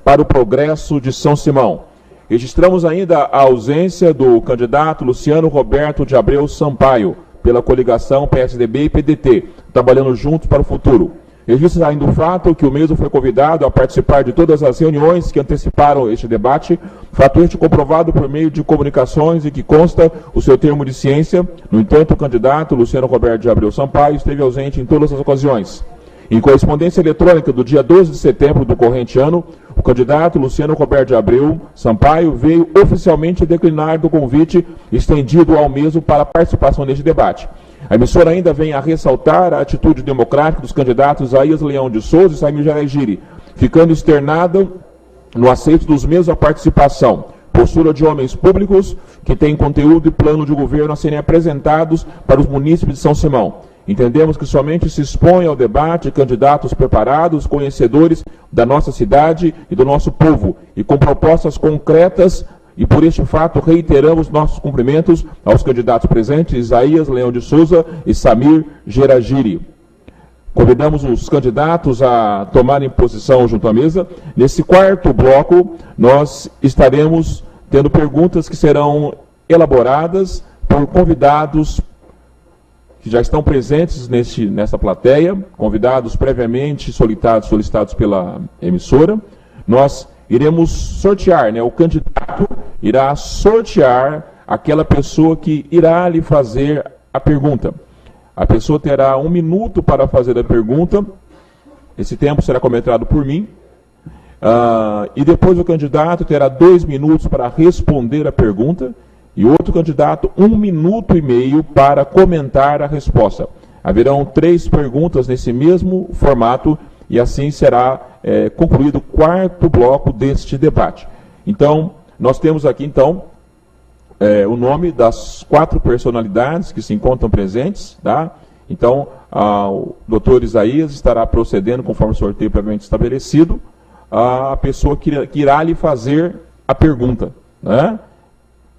para o progresso de São Simão. Registramos ainda a ausência do candidato Luciano Roberto de Abreu Sampaio, pela coligação PSDB e PDT, trabalhando juntos para o futuro. Registra ainda o fato que o mesmo foi convidado a participar de todas as reuniões que anteciparam este debate, fato este comprovado por meio de comunicações e que consta o seu termo de ciência. No entanto, o candidato Luciano Roberto de Abreu Sampaio esteve ausente em todas as ocasiões. Em correspondência eletrônica do dia 12 de setembro do corrente ano, o candidato Luciano Roberto de Abreu Sampaio veio oficialmente declinar do convite estendido ao mesmo para a participação neste debate. A emissora ainda vem a ressaltar a atitude democrática dos candidatos Isaías Leão de Souza e Samir Jaragiri, ficando externada no aceito dos mesmos a participação, postura de homens públicos que têm conteúdo e plano de governo a serem apresentados para os munícipes de São Simão. Entendemos que somente se expõe ao debate candidatos preparados, conhecedores da nossa cidade e do nosso povo, e com propostas concretas, e por este fato reiteramos nossos cumprimentos aos candidatos presentes, Isaías Leão de Souza e Samir Jaragiri. Convidamos os candidatos a tomarem posição junto à mesa. Nesse quarto bloco, nós estaremos tendo perguntas que serão elaboradas por convidados que já estão presentes nessa plateia, convidados previamente solicitados pela emissora. Nós iremos sortear, o candidato irá sortear aquela pessoa que irá lhe fazer a pergunta. A pessoa terá 1 minuto para fazer a pergunta, esse tempo será comentado por mim, e depois o candidato terá 2 minutos para responder a pergunta, e outro candidato 1 minuto e meio para comentar a resposta. Haverão 3 perguntas nesse mesmo formato, e assim será concluído o quarto bloco deste debate. Então, nós temos aqui, o nome das 4 personalidades que se encontram presentes, tá? Então, o doutor Isaías estará procedendo, conforme o sorteio previamente estabelecido, a pessoa que irá lhe fazer a pergunta, né?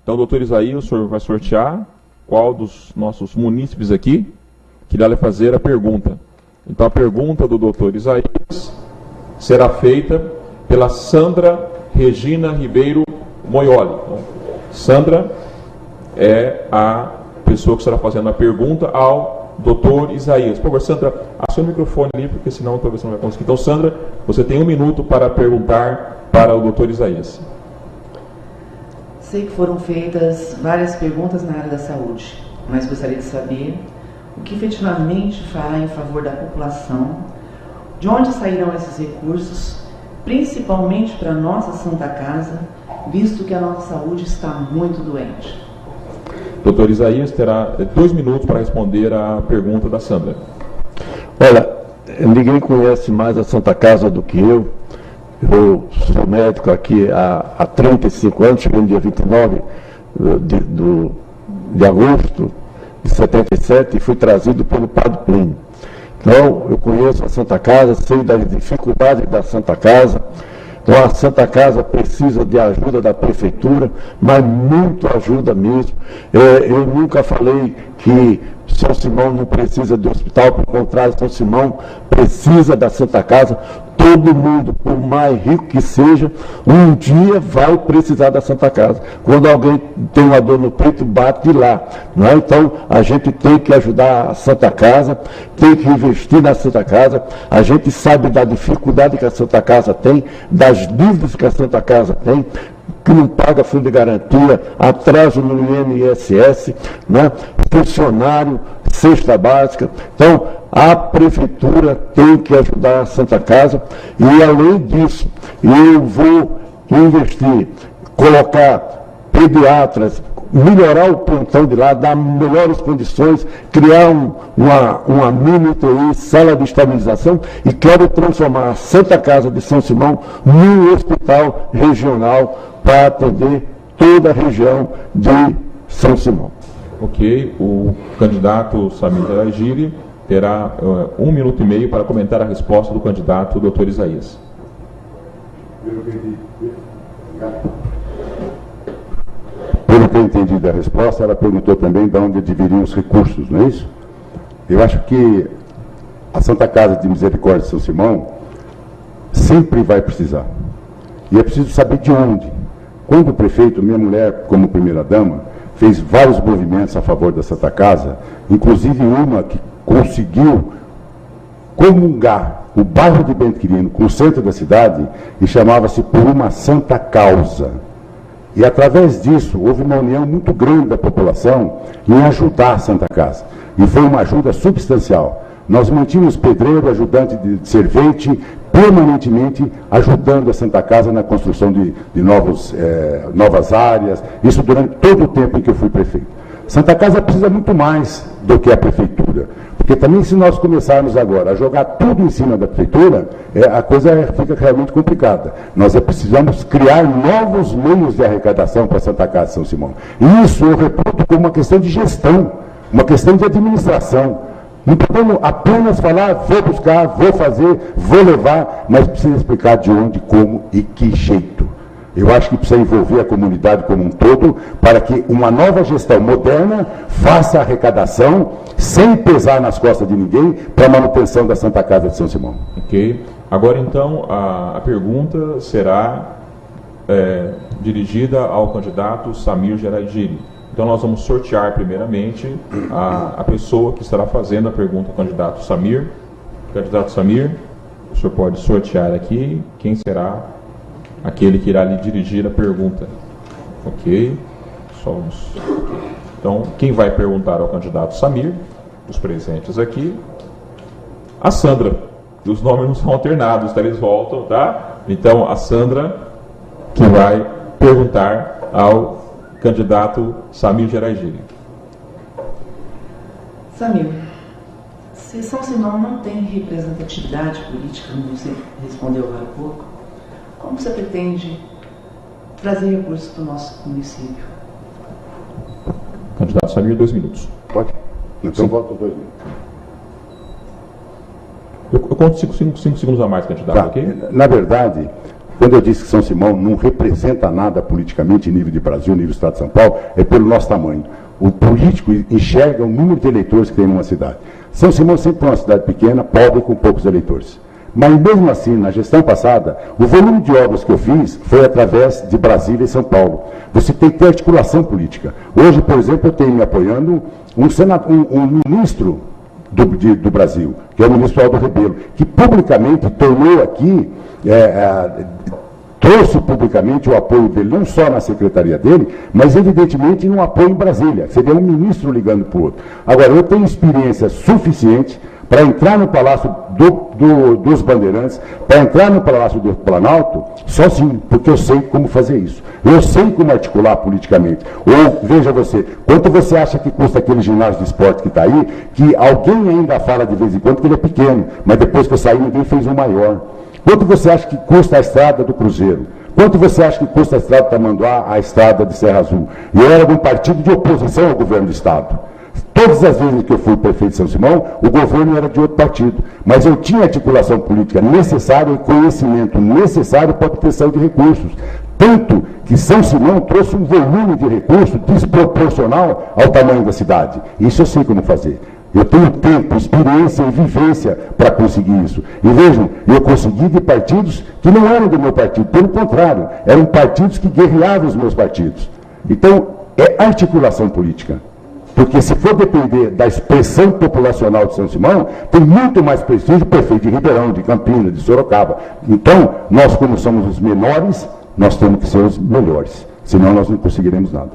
Então, doutor Isaías, o senhor vai sortear qual dos nossos munícipes aqui que irá lhe fazer a pergunta. Então, a pergunta do doutor Isaías será feita pela Sandra Regina Ribeiro Moioli. Então, Sandra é a pessoa que estará fazendo a pergunta ao doutor Isaías. Por favor, Sandra, acione o microfone ali, porque senão talvez você não vai conseguir. Então, Sandra, você tem 1 minuto para perguntar para o doutor Isaías. Sei que foram feitas várias perguntas na área da saúde, mas gostaria de saber o que efetivamente fará em favor da população, de onde sairão esses recursos, principalmente para a nossa Santa Casa, visto que a nossa saúde está muito doente. Doutor Isaías terá 2 minutos para responder a pergunta da Sandra. Olha, ninguém conhece mais a Santa Casa do que eu. Eu sou médico aqui há 35 anos, cheguei no dia 29 de agosto de 77 e fui trazido pelo Padre Plínio. Então, eu conheço a Santa Casa, sei das dificuldades da Santa Casa. Então, a Santa Casa precisa de ajuda da Prefeitura, mas muito ajuda mesmo. Eu nunca falei que São Simão não precisa de hospital, pelo contrário, São Simão precisa da Santa Casa. Todo mundo, por mais rico que seja, um dia vai precisar da Santa Casa. Quando alguém tem uma dor no peito, bate lá. Não é? Então, a gente tem que ajudar a Santa Casa, tem que investir na Santa Casa. A gente sabe da dificuldade que a Santa Casa tem, das dívidas que a Santa Casa tem, que não paga fundo de garantia, atraso no INSS, né? Funcionário, cesta básica. Então, a Prefeitura tem que ajudar a Santa Casa e, além disso, eu vou investir, colocar pediatras, melhorar o plantão de lá, dar melhores condições, criar uma mini UTI, sala de estabilização, e quero transformar a Santa Casa de São Simão num hospital regional para atender toda a região de São Simão. Ok, o candidato Samir Jaragiri terá 1 minuto e meio para comentar a resposta do candidato Dr. Isaías. Pelo que eu entendi da resposta, ela perguntou também de onde deveriam os recursos, não é isso? Eu acho que a Santa Casa de Misericórdia de São Simão sempre vai precisar. E é preciso saber de onde. Quando o prefeito, minha mulher, como primeira-dama, fez vários movimentos a favor da Santa Casa, inclusive uma que conseguiu comungar o bairro de Bento Quirino com o centro da cidade, e chamava-se Por uma Santa Causa. E através disso, houve uma união muito grande da população em ajudar a Santa Casa. E foi uma ajuda substancial. Nós mantínhamos pedreiro, ajudante de servente, permanentemente ajudando a Santa Casa na construção de novas áreas, isso durante todo o tempo em que eu fui prefeito. Santa Casa precisa muito mais do que a prefeitura, porque também se nós começarmos agora a jogar tudo em cima da prefeitura, a coisa fica realmente complicada. Nós precisamos criar novos meios de arrecadação para Santa Casa de São Simão. E isso eu reputo como uma questão de gestão, uma questão de administração. Não podemos apenas falar, vou buscar, vou fazer, vou levar, mas precisa explicar de onde, como e que jeito. Eu acho que precisa envolver a comunidade como um todo para que uma nova gestão moderna faça a arrecadação sem pesar nas costas de ninguém para a manutenção da Santa Casa de São Simão. Ok. Agora, então, a pergunta será dirigida ao candidato Samir Geraidini. Então, nós vamos sortear, primeiramente, a pessoa que estará fazendo a pergunta ao candidato Samir. Candidato Samir, o senhor pode sortear aqui quem será aquele que irá lhe dirigir a pergunta. Ok. Então, quem vai perguntar ao candidato Samir, os presentes aqui, a Sandra. Os nomes não são alternados, tá? Eles voltam, tá? Então, a Sandra que vai perguntar ao candidato Samir Geraidini. Samir, se São Simão não tem representatividade política, como você respondeu agora há pouco, como você pretende trazer recursos para o nosso município? Candidato Samir, 2 minutos. Pode? Então volta 2 minutos. Eu conto 5 segundos a mais, candidato, Tá. ok? Na verdade, quando eu disse que São Simão não representa nada politicamente em nível de Brasil, nível do Estado de São Paulo, é pelo nosso tamanho. O político enxerga o número de eleitores que tem numa cidade. São Simão sempre foi uma cidade pequena, pobre, com poucos eleitores. Mas mesmo assim, na gestão passada, o volume de obras que eu fiz foi através de Brasília e São Paulo. Você tem que ter articulação política. Hoje, por exemplo, eu tenho me apoiando um ministro do Brasil, que é o ministro Aldo Rebelo, que publicamente tornou aqui, trouxe publicamente o apoio dele, não só na secretaria dele, mas evidentemente no apoio em Brasília. Seria um ministro ligando para o outro. Agora, eu tenho experiência suficiente para entrar no Palácio dos Bandeirantes, para entrar no Palácio do Planalto, sozinho, porque eu sei como fazer isso. Eu sei como articular politicamente. Ou, veja você, quanto você acha que custa aquele ginásio de esporte que está aí, que alguém ainda fala de vez em quando que ele é pequeno, mas depois que eu saí ninguém fez um maior. Quanto você acha que custa a estrada do Cruzeiro? Quanto você acha que custa a estrada de Tamanduá, a estrada de Serra Azul? E eu era de um partido de oposição ao governo do Estado. Todas as vezes que eu fui prefeito de São Simão, o governo era de outro partido. Mas eu tinha a articulação política necessária e conhecimento necessário para a obtenção de recursos. Tanto que São Simão trouxe um volume de recursos desproporcional ao tamanho da cidade. Isso eu sei como fazer. Eu tenho tempo, experiência e vivência para conseguir isso. E vejam, eu consegui de partidos que não eram do meu partido, pelo contrário, eram partidos que guerreavam os meus partidos. Então, é articulação política. Porque se for depender da expressão populacional de São Simão, tem muito mais prestígio o prefeito de Ribeirão, de Campinas, de Sorocaba. Então, nós como somos os menores, nós temos que ser os melhores. Senão nós não conseguiremos nada.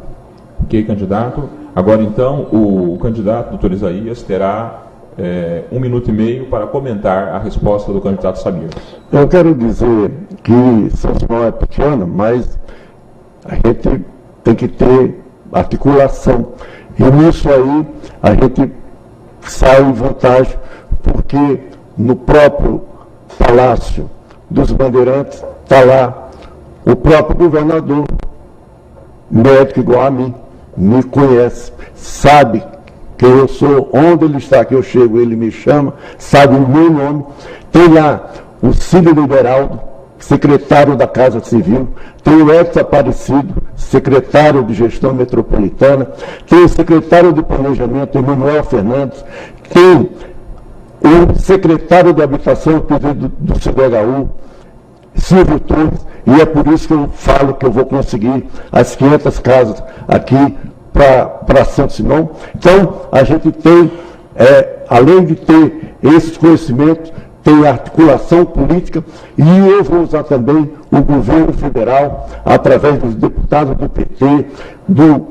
Ok, candidato. Agora, então, o candidato, doutor Isaías, terá 1 minuto e meio para comentar a resposta do candidato Samir. Eu quero dizer que São Simão é pequeno, mas a gente tem que ter articulação. E nisso aí a gente sai em vantagem, porque no próprio Palácio dos Bandeirantes está lá o próprio governador, médico igual a mim, me conhece, sabe quem eu sou, onde ele está, que eu chego, ele me chama, sabe o meu nome. Tem lá o Cílio Liberaldo, secretário da Casa Civil, tem o Edson Aparecido, secretário de Gestão Metropolitana, tem o secretário de Planejamento, Emanuel Fernandes, tem o secretário de Habitação do CDHU, Silvio Torres, e é por isso que eu falo que eu vou conseguir as 500 casas aqui para São Simão. Então, a gente tem, além de ter esses conhecimentos, tem articulação política, e eu vou usar também o governo federal, através dos deputados do PT, do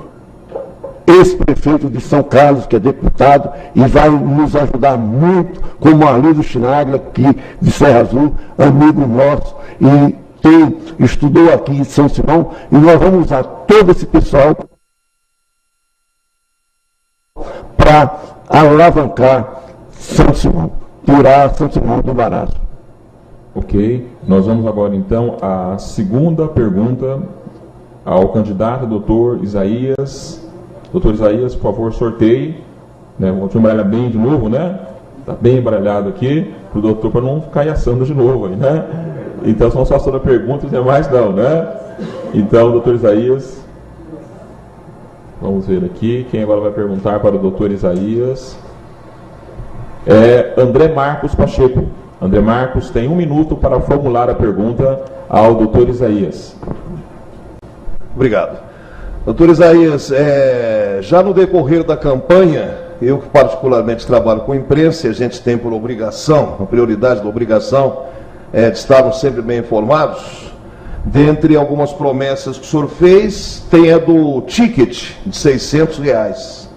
ex-prefeito de São Carlos, que é deputado, e vai nos ajudar muito, como Arlindo Chinaglia, que de Serra Azul, amigo nosso, e estudou aqui em São Simão, e nós vamos usar todo esse pessoal para alavancar São Simão, tirar São Simão do barato. Ok, nós vamos agora então à segunda pergunta ao candidato doutor Isaías. Doutor Isaías, por favor, sorteie. Vamos embaralhar bem de novo, né? Está bem embaralhado aqui, para o doutor, para não ficar assando de novo aí, né? Então são só sobre perguntas, e mais não, né? Então, doutor Isaías, vamos ver aqui, quem agora vai perguntar para o doutor Isaías é André Marcos Pacheco. André Marcos tem 1 minuto para formular a pergunta ao doutor Isaías. Obrigado. Doutor Isaías, já no decorrer da campanha, eu que particularmente trabalho com imprensa, a gente tem por obrigação, a prioridade da obrigação de estarmos sempre bem informados. Dentre algumas promessas que o senhor fez, tem a do ticket de R$600.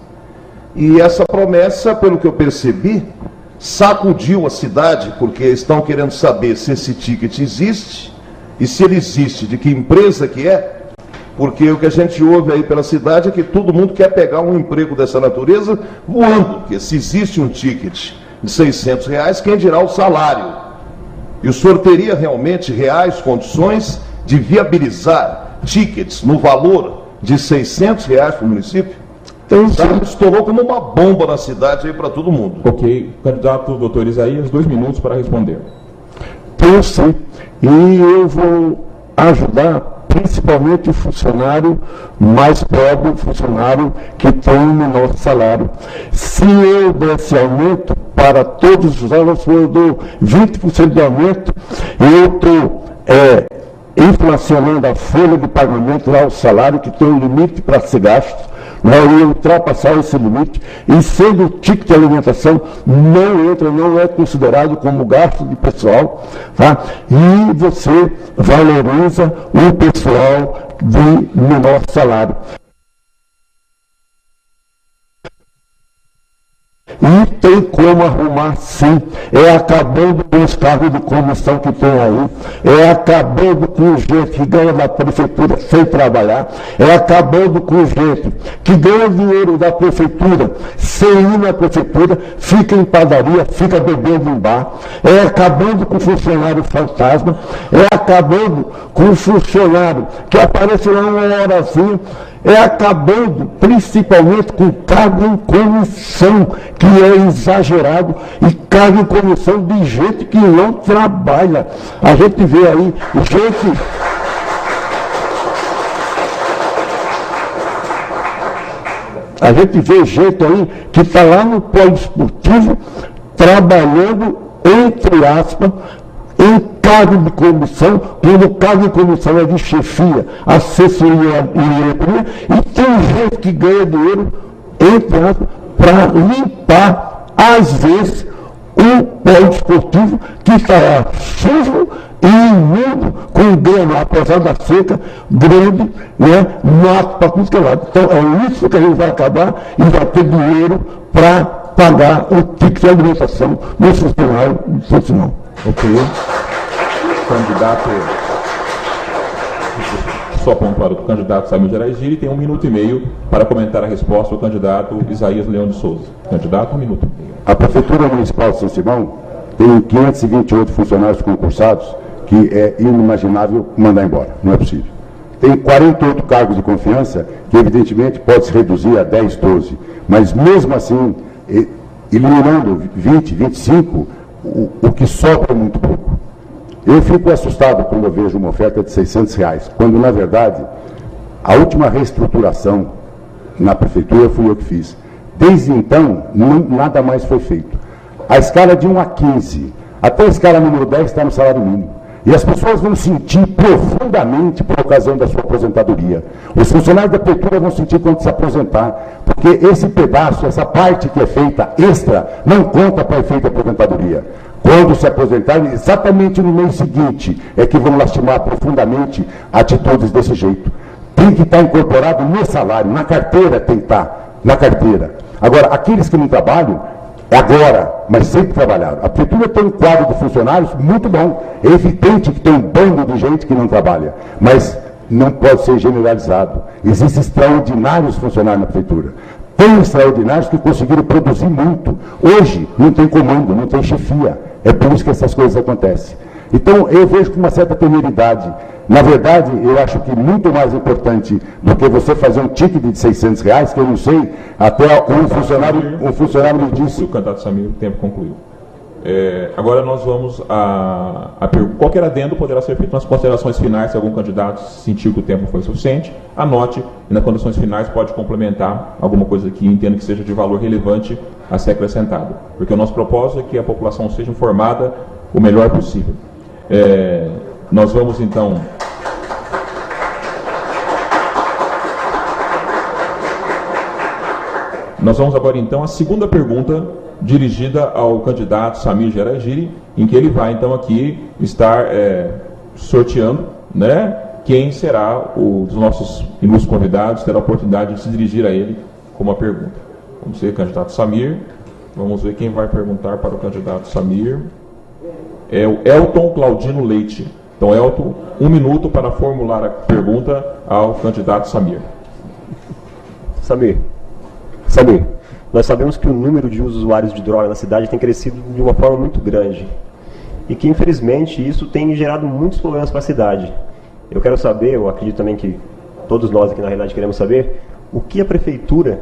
E essa promessa, pelo que eu percebi, sacudiu a cidade, porque estão querendo saber se esse ticket existe, e se ele existe, de que empresa que é. Porque o que a gente ouve aí pela cidade é que todo mundo quer pegar um emprego dessa natureza voando, porque se existe um ticket de R$600, quem dirá o salário? E o senhor teria realmente reais condições de viabilizar tickets no valor de R$600 para o município? Então, estourou como uma bomba na cidade aí para todo mundo. Ok, candidato doutor Isaías, 2 minutos para responder. Então, sim, e eu vou ajudar principalmente o funcionário mais pobre, o funcionário que tem o menor salário. Se eu desse aumento para todos os anos, se eu dou 20% de aumento, eu estou inflacionando a folha de pagamento lá, o salário, que tem um limite para ser gasto. Eu ia ultrapassar esse limite, e sendo o ticket de alimentação, não é considerado como gasto de pessoal, tá? E você valoriza o pessoal de menor salário. E tem como arrumar, sim, acabando com os cargos de comissão que tem aí, acabando com gente que ganha da prefeitura sem trabalhar, acabando com gente que ganha dinheiro da prefeitura sem ir na prefeitura, fica em padaria, fica bebendo em bar, acabando com o funcionário fantasma, acabando com o funcionário que aparece lá uma horazinha, acabando principalmente com cargo em comissão, que é exagerado, e cargo em comissão de gente que não trabalha. A gente vê aí gente... A gente vê gente aí que está lá no poliesportivo trabalhando, entre aspas, em cargo de comissão, quando o cargo de comissão é de chefia, assessoria e diretoria, e tem gente que ganha dinheiro, entre aspas, para limpar, às vezes, o poliesportivo que está lá sujo e imundo, com grama, apesar da seca, grande, mato para tudo que é lado. Então é isso que a gente vai acabar, e vai ter dinheiro para pagar o ticket de alimentação no funcionário de São Simão. Ok. Candidato, só pontuar, o candidato Samir Geraigiri tem 1 minuto e meio para comentar a resposta do candidato Isaías Leão de Souza. Candidato, 1 minuto. A Prefeitura Municipal de São Simão tem 528 funcionários concursados, que é inimaginável mandar embora, não é possível. Tem 48 cargos de confiança, que evidentemente pode se reduzir a 10, 12, mas mesmo assim, eliminando 20, 25, o que sobra é muito pouco. Eu fico assustado quando eu vejo uma oferta de R$600, quando, na verdade, a última reestruturação na prefeitura fui eu que fiz. Desde então, nada mais foi feito. A escala de 1 a 15, até a escala número 10 está no salário mínimo. E as pessoas vão sentir profundamente por ocasião da sua aposentadoria. Os funcionários da prefeitura vão sentir quando se aposentar, porque esse pedaço, essa parte que é feita extra, não conta para efeito de aposentadoria. Quando se aposentarem, exatamente no mês seguinte, é que vão lastimar profundamente atitudes desse jeito. Tem que estar incorporado no salário, na carteira tem que estar, na carteira. Agora, aqueles que não trabalham, agora, mas sempre trabalharam. A prefeitura tem um quadro de funcionários muito bom. É evidente que tem um bando de gente que não trabalha, mas não pode ser generalizado. Existem extraordinários funcionários na prefeitura. Tem extraordinários que conseguiram produzir muito. Hoje não tem comando, não tem chefia. É por isso que essas coisas acontecem. Então eu vejo com uma certa temeridade. Na verdade, eu acho que muito mais importante do que você fazer um ticket de R$600, que eu não sei, até um funcionário me disse... O candidato Samir, o tempo concluiu. Agora nós vamos a qualquer adendo poderá ser feito nas considerações finais, se algum candidato sentiu que o tempo foi suficiente, anote e nas considerações finais pode complementar alguma coisa que entenda que seja de valor relevante a ser acrescentado. Porque o nosso propósito é que a população seja informada o melhor possível. Nós vamos então... Nós vamos agora então à segunda pergunta, dirigida ao candidato Samir Geragiri, em que ele vai então aqui estar sorteando, né, quem será dos nossos ilustres convidados, terá a oportunidade de se dirigir a ele com uma pergunta. Vamos ver, candidato Samir, vamos ver quem vai perguntar para o candidato Samir. É o Elton Claudino Leite. Então, Elton, 1 minuto para formular a pergunta ao candidato Samir. Samir, nós sabemos que o número de usuários de droga na cidade tem crescido de uma forma muito grande e que, infelizmente, isso tem gerado muitos problemas para a cidade. Eu quero saber, eu acredito também que todos nós aqui na realidade queremos saber, o que a prefeitura,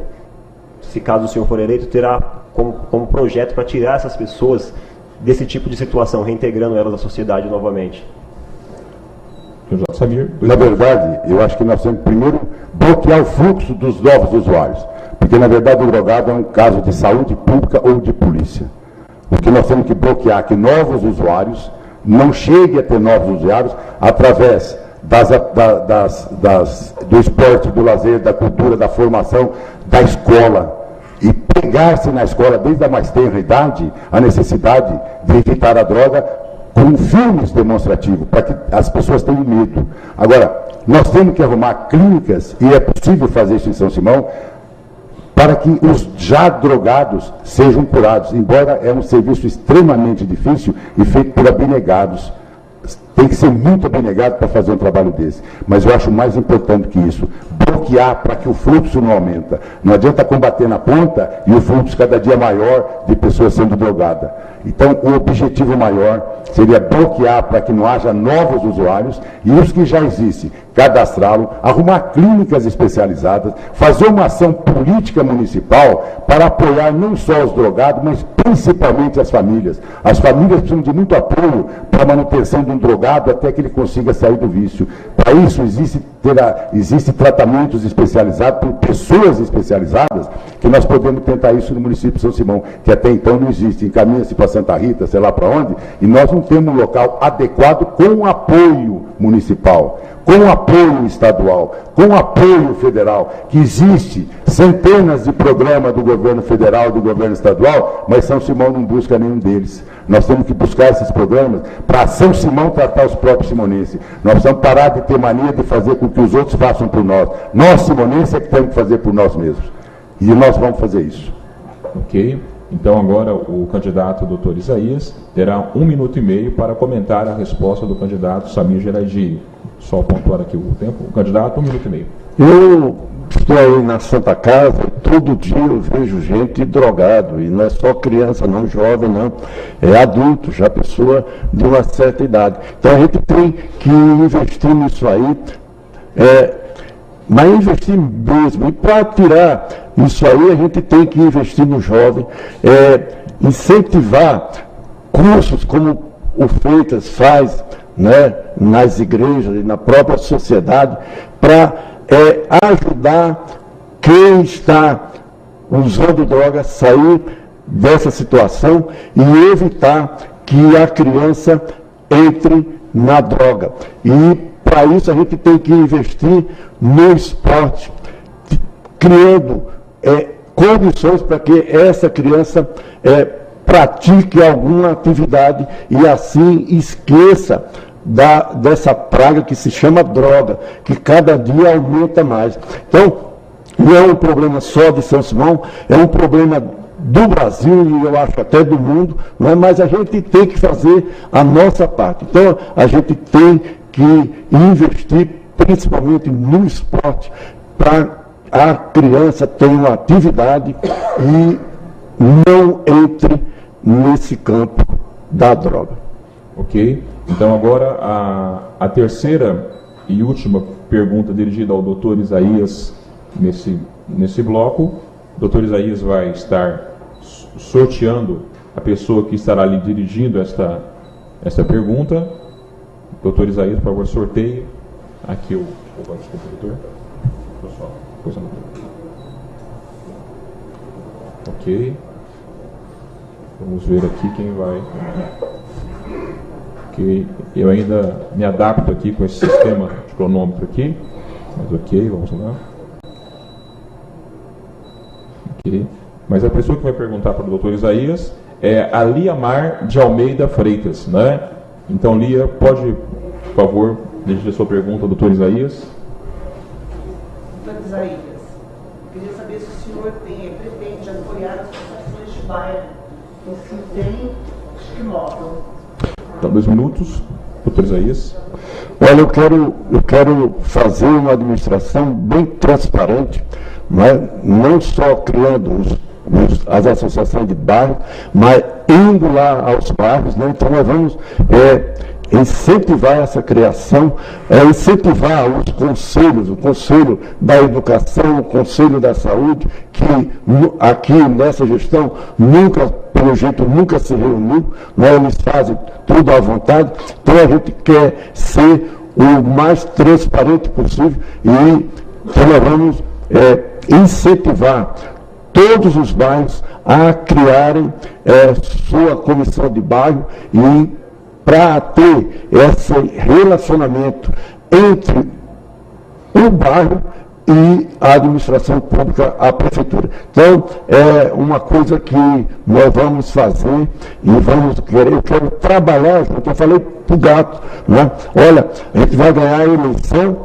se caso o senhor for eleito, terá como projeto para tirar essas pessoas desse tipo de situação, reintegrando elas à sociedade novamente. Na verdade, eu acho que nós temos primeiro bloquear o fluxo dos novos usuários, porque na verdade o drogado é um caso de saúde pública ou de polícia. O que nós temos que bloquear é que novos usuários não cheguem a ter novos usuários através do esporte, do lazer, da cultura, da formação, da escola. E pegar-se na escola, desde a mais tenra idade, a necessidade de evitar a droga com filmes demonstrativos, para que as pessoas tenham medo. Agora, nós temos que arrumar clínicas, e é possível fazer isso em São Simão, para que os já drogados sejam curados, embora é um serviço extremamente difícil e feito por abnegados. Tem que ser muito abnegado para fazer um trabalho desse. Mas eu acho mais importante que isso, bloquear para que o fluxo não aumenta. Não adianta combater na ponta e o fluxo cada dia maior de pessoas sendo drogadas. Então, o objetivo maior seria bloquear para que não haja novos usuários e os que já existem, cadastrá-los, arrumar clínicas especializadas, fazer uma ação política municipal para apoiar não só os drogados, mas principalmente as famílias. As famílias precisam de muito apoio para a manutenção de um drogado até que ele consiga sair do vício. Para isso, existe tratamentos especializados por pessoas especializadas que nós podemos tentar isso no município de São Simão, que até então não existe. Encaminha-se para Santa Rita, sei lá para onde, e nós não temos um local adequado com apoio municipal, com apoio estadual, com apoio federal, que existe centenas de programas do governo federal e do governo estadual, mas São Simão não busca nenhum deles. Nós temos que buscar esses programas para São Simão tratar os próprios simonenses. Nós precisamos parar de ter mania de fazer com que os outros façam por nós. Nós, simonenses, é que temos que fazer por nós mesmos. E nós vamos fazer isso. Ok. Então agora o candidato Dr. Isaías terá 1 minuto e meio para comentar a resposta do candidato Samir Geragiri. Só pontuar aqui o tempo. O candidato, 1 minuto e meio. Eu estou aí na Santa Casa, todo dia eu vejo gente drogado, e não é só criança, não, jovem, não, é adulto, já pessoa de uma certa idade. Então a gente tem que investir nisso aí, mas investir mesmo. E para tirar isso aí, a gente tem que investir no jovem, incentivar cursos como o Freitas faz, né, nas igrejas e na própria sociedade, para ajudar quem está usando droga a sair dessa situação e evitar que a criança entre na droga. E para isso a gente tem que investir no esporte, criando condições para que essa criança pratique alguma atividade e assim esqueça dessa praga que se chama droga, que cada dia aumenta mais. Então, não é um problema só de São Simão, é um problema do Brasil e eu acho até do mundo, não é? Mas a gente tem que fazer a nossa parte. Então, a gente tem que investir principalmente no esporte para a criança ter uma atividade e não entre nesse campo da droga. Ok. Então agora a terceira e última pergunta dirigida ao Dr. Isaías nesse bloco. O Dr. Isaías vai estar sorteando a pessoa que estará lhe dirigindo esta pergunta. Dr. Isaías, por favor, sorteie. Aqui desculpa, doutor. Pessoal, coisa não. Ok. Vamos ver aqui quem vai. Ok. Eu ainda me adapto aqui com esse sistema de cronômetro aqui. Mas ok, vamos lá. Ok. Mas a pessoa que vai perguntar para o Dr. Isaías é a Liamar de Almeida Freitas, né? Então, Lia, pode, por favor, dirigir a sua pergunta ao Dr. Isaías. Dr. Isaías, queria saber se o senhor pretende apoiar as associações de bairro. Se tem, acho que móvel. Então, 2 minutos, Dr. Isaías. Olha, eu quero fazer uma administração bem transparente, não só criando as associações de bairro, mas indo lá aos bairros, né? Então nós vamos incentivar essa criação, incentivar os conselhos, o Conselho da Educação, o Conselho da Saúde, que aqui nessa gestão pelo jeito nunca se reuniu, né? Eles fazem tudo à vontade, então a gente quer ser o mais transparente possível e então nós vamos incentivar todos os bairros a criarem sua comissão de bairro e para ter esse relacionamento entre o bairro e a administração pública, a prefeitura. Então, é uma coisa que nós vamos fazer e eu quero trabalhar junto. Eu falei para o Gato, né? Olha, a gente vai ganhar a eleição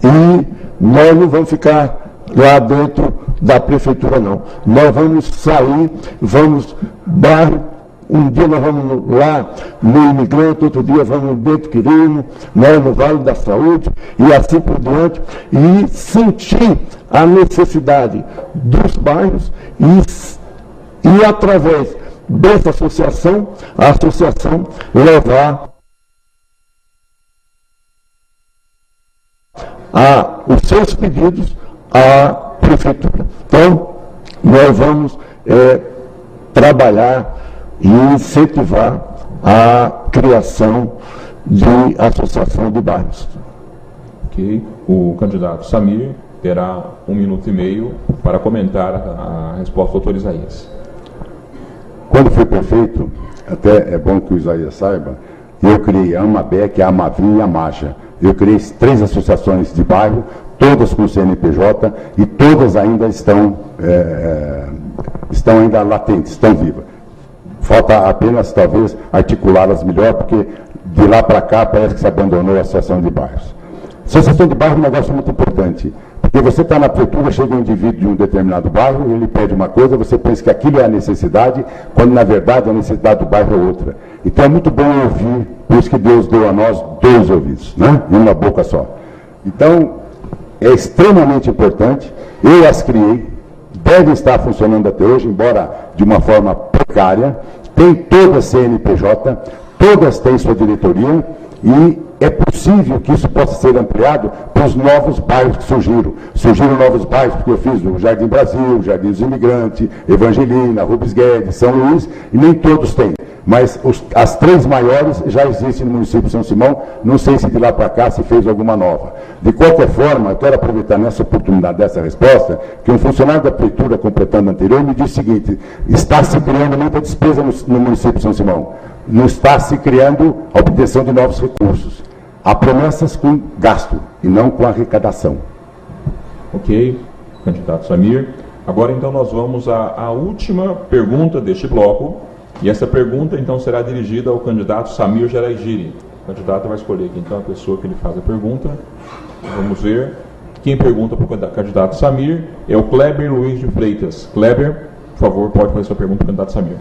e nós não vamos ficar lá dentro da prefeitura, não. Nós vamos sair, bairro. Um dia nós vamos lá no Imigrante, outro dia vamos no Bento Quirino, no Vale da Saúde e assim por diante, e sentir a necessidade dos bairros e através dessa associação, a associação levar os seus pedidos à prefeitura. Então, nós vamos trabalhar e incentivar a criação de associação de bairros. Ok. O candidato Samir terá 1 minuto e meio para comentar a resposta do Dr. Isaías. Quando fui prefeito, até é bom que o Isaías saiba, eu criei a AMABEC, a Amavim e a Maja. Eu criei 3 associações de bairro, todas com CNPJ e todas ainda estão ainda latentes, estão vivas. Falta apenas, talvez, articulá-las melhor, porque de lá para cá parece que se abandonou a associação de bairros. Associação de bairro é um negócio muito importante, porque você está na prefeitura, chega um indivíduo de um determinado bairro, ele pede uma coisa, você pensa que aquilo é a necessidade, quando na verdade a necessidade do bairro é outra. Então é muito bom ouvir, por isso que Deus deu a nós 2 ouvidos, né? E uma boca só. Então, é extremamente importante, eu as criei, devem estar funcionando até hoje, embora de uma forma precária, tem todas CNPJ, todas têm sua diretoria e é possível que isso possa ser ampliado para os novos bairros que surgiram. Surgiram novos bairros, porque eu fiz o Jardim Brasil, Jardim dos Imigrantes, Evangelina, Rubens Guedes, São Luís, e nem todos têm. Mas as 3 maiores já existem no município de São Simão, não sei se de lá para cá se fez alguma nova. De qualquer forma, eu quero aproveitar nessa oportunidade dessa resposta, que um funcionário da prefeitura, completando a anterior, me disse o seguinte: está se criando muita despesa no município de São Simão. não está se criando a obtenção de novos recursos. Há promessas com gasto e não com arrecadação. Ok, candidato Samir. Agora então nós vamos à última pergunta deste bloco, e essa pergunta então será dirigida ao candidato Samir Geraigiri. O candidato vai escolher aqui então a pessoa que lhe faz a pergunta. Vamos ver. Quem pergunta para o candidato Samir é o Kleber Luiz de Freitas. Kleber, por favor, pode fazer sua pergunta para o candidato Samir.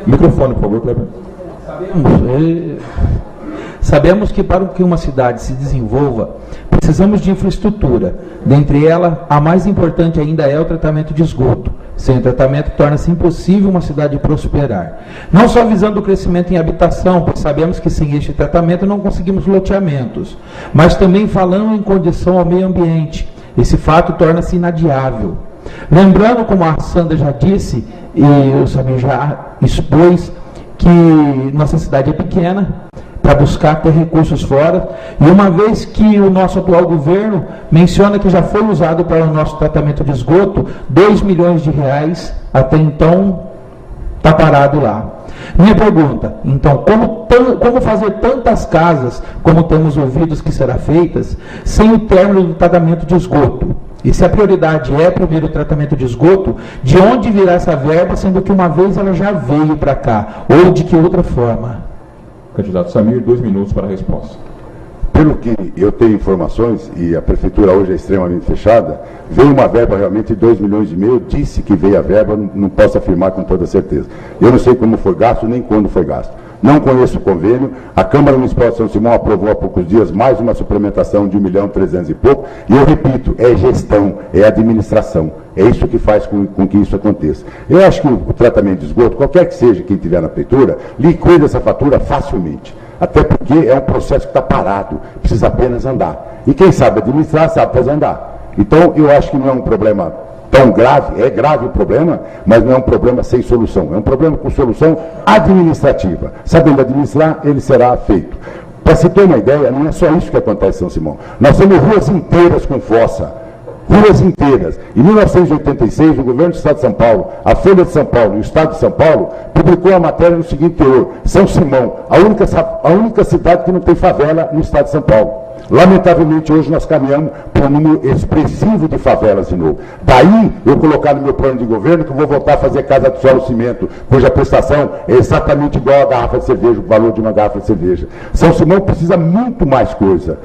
Microfone, por favor, Kleber. Sabemos que para que uma cidade se desenvolva, precisamos de infraestrutura. Dentre ela, a mais importante ainda é o tratamento de esgoto. Sem o tratamento, torna-se impossível uma cidade prosperar. Não só visando o crescimento em habitação, pois sabemos que sem este tratamento não conseguimos loteamentos, mas também falando em condição ao meio ambiente. Esse fato torna-se inadiável. Lembrando, como a Sandra já disse, e o Samir já expôs, que nossa cidade é pequena, para buscar ter recursos fora, e uma vez que o nosso atual governo menciona que já foi usado para o nosso tratamento de esgoto, 2 milhões de reais, até então está parado lá. Minha pergunta, então, como fazer tantas casas, como temos ouvidos que será feitas, sem o término do tratamento de esgoto? E se a prioridade é primeiro o tratamento de esgoto, de onde virá essa verba, sendo que uma vez ela já veio para cá, ou de que outra forma? Candidato Samir, 2 minutos para a resposta. Pelo que eu tenho informações, e a prefeitura hoje é extremamente fechada, veio uma verba realmente de 2,5 milhões, disse que veio a verba, não posso afirmar com toda certeza. Eu não sei como foi gasto, nem quando foi gasto. Não conheço o convênio, a Câmara Municipal de São Simão aprovou há poucos dias mais uma suplementação de 1.300.000 e pouco, e eu repito, é gestão, é administração, é isso que faz com que isso aconteça. Eu acho que o tratamento de esgoto, qualquer que seja quem estiver na prefeitura, liquida essa fatura facilmente, até porque é um processo que está parado, precisa apenas andar. E quem sabe administrar, sabe fazer andar. Então, eu acho que não é um problema tão grave, é grave o problema, mas não é um problema sem solução, é um problema com solução administrativa. Sabendo administrar, ele será feito. Para se ter uma ideia, não é só isso que acontece em São Simão. Nós temos ruas inteiras com fossa, ruas inteiras. Em 1986, o governo do Estado de São Paulo, a Folha de São Paulo e o Estado de São Paulo publicou a matéria no seguinte teor: São Simão, a única cidade que não tem favela no Estado de São Paulo. Lamentavelmente, hoje nós caminhamos para um número expressivo de favelas de novo. Daí, eu colocar no meu plano de governo que eu vou voltar a fazer casa de solo cimento, cuja prestação é exatamente igual à garrafa de cerveja, o valor de uma garrafa de cerveja. São Simão precisa muito mais coisa.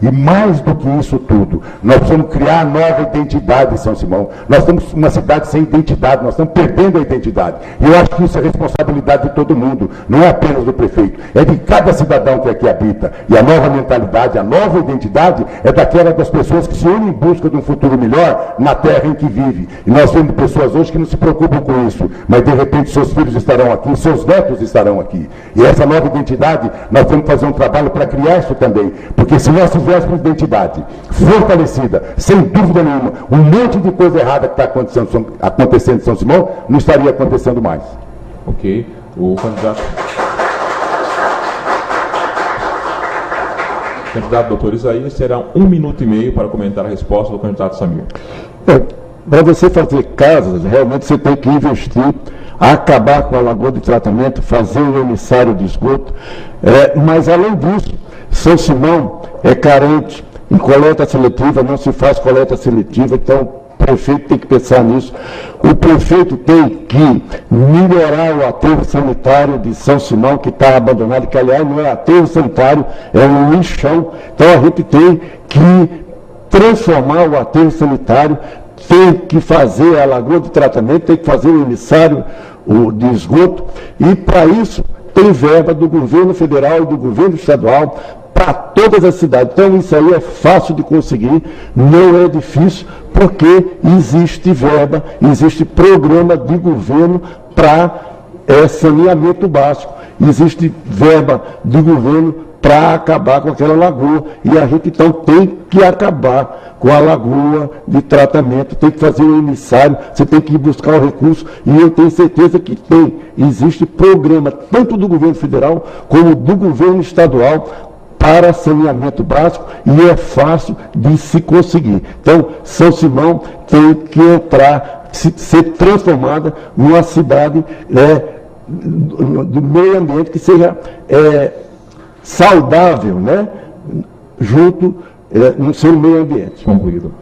E mais do que isso tudo, nós precisamos criar nova identidade em São Simão. Nós temos uma cidade sem identidade, nós estamos perdendo a identidade. E eu acho que isso é responsabilidade de todo mundo, não é apenas do prefeito, é de cada cidadão que aqui habita. E a nova mentalidade, a nova identidade é daquela das pessoas que se unem em busca de um futuro melhor na terra em que vive. E nós temos pessoas hoje que não se preocupam com isso, mas de repente seus filhos estarão aqui, seus netos estarão aqui. E essa nova identidade, nós temos que fazer um trabalho para criar isso também, porque se nós tivéssemos identidade fortalecida, sem dúvida nenhuma, um monte de coisa errada que está acontecendo em São Simão, não estaria acontecendo mais. Ok. O candidato doutor Isaías terá 1 minuto e meio para comentar a resposta do candidato Samir. Para você fazer casas, realmente você tem que investir, acabar com a lagoa de tratamento, fazer o emissário de esgoto, mas além disso, São Simão é carente em coleta seletiva, não se faz coleta seletiva, então o prefeito tem que pensar nisso. O prefeito tem que melhorar o aterro sanitário de São Simão, que está abandonado, que aliás não é aterro sanitário, é um lixão. Então a gente tem que transformar o aterro sanitário, tem que fazer a lagoa de tratamento, tem que fazer o emissário de esgoto, e para isso tem verba do governo federal e do governo estadual para todas as cidades. Então isso aí é fácil de conseguir, não é difícil, porque existe verba, existe programa de governo para saneamento básico, existe verba de governo para acabar com aquela lagoa, e a gente então tem que acabar com a lagoa de tratamento, tem que fazer o emissário, você tem que ir buscar o recurso, e eu tenho certeza que existe programa tanto do governo federal como do governo estadual para saneamento básico, e é fácil de se conseguir. Então, São Simão tem que entrar, ser transformada numa cidade do meio ambiente que seja saudável, né, junto no seu meio ambiente. Concluído.